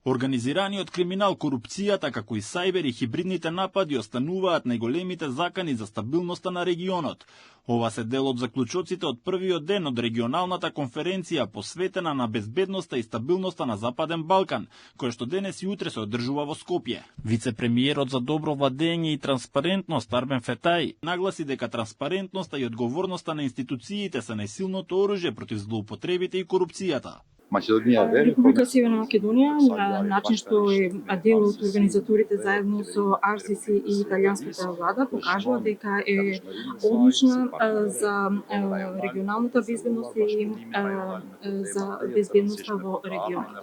Организираниот криминал, корупцијата, како и сајбер и хибридните напади остануваат најголемите закани за стабилноста на регионот. Ова се дел од заклучоците од првиот ден од регионалната конференција посветена на безбедноста и стабилноста на Западен Балкан, која што денес и утре се одржува во Скопје. Вице-премиерот за добро владење и транспарентност Арбен Фетај нагласи дека транспарентноста и одговорноста на институциите се најсилното оружје против злоупотребите и корупцијата. Република Северна Македонија, на начин што е дел од организаторите заедно со RCC и италијанската влада, покажува дека е одлучна за регионалната безбедност и за безбедноста во регионот.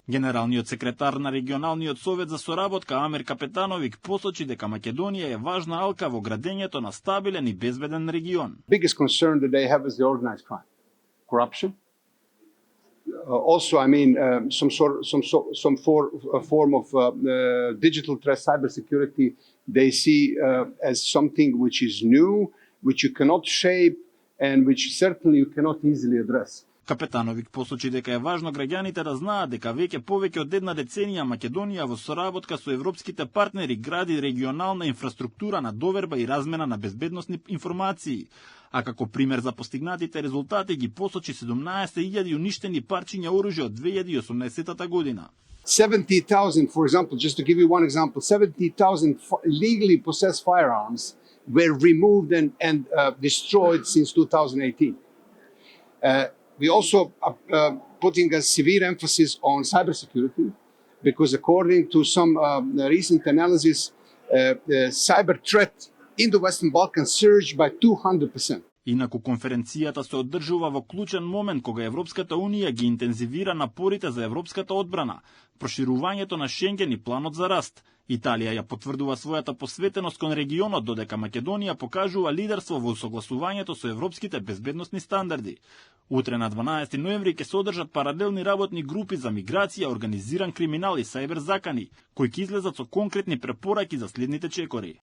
Генералниот секретар на регионалниот совет за соработка Амир Капетановик посочи дека Македонија е важна алка во градењето на стабилен и безбеден регион. Biggest concern that they have is the organized crime, corruption. Also, I mean, some form of digital threat, cybersecurity, they see as something which is new, which you cannot shape, and which certainly you cannot easily address. Капетановик посочи дека е важно граѓаните да знаат дека веќе повеќе од една деценија Македонија во соработка со европските партнери гради регионална инфраструктура на доверба и размена на безбедносни информации. А како пример за постигнатите резултати ги посочи 17.000 уништени парчиња оружје од 2018 година. 70,000, for example, just to give you one example, 70,000 legally possessed firearms were removed and destroyed since 2018. We also putting a severe emphasis on cybersecurity because according to some recent analysis, the cyber threat in the Western Balkans surged by 200%. Инаку конференцијата се одржува во клучен момент кога Европската Унија ги интензивира напорите за европската одбрана, проширувањето на Шенген и планот за раст. Италија ја потврдува својата посветеност кон регионот, додека Македонија покажува лидерство во согласувањето со европските безбедносни стандарди. Утре на 12 ноември ќе се одржат паралелни работни групи за миграција, организиран криминал и сајбер закани, кои ќе излезат со конкретни препораки за следните чекори.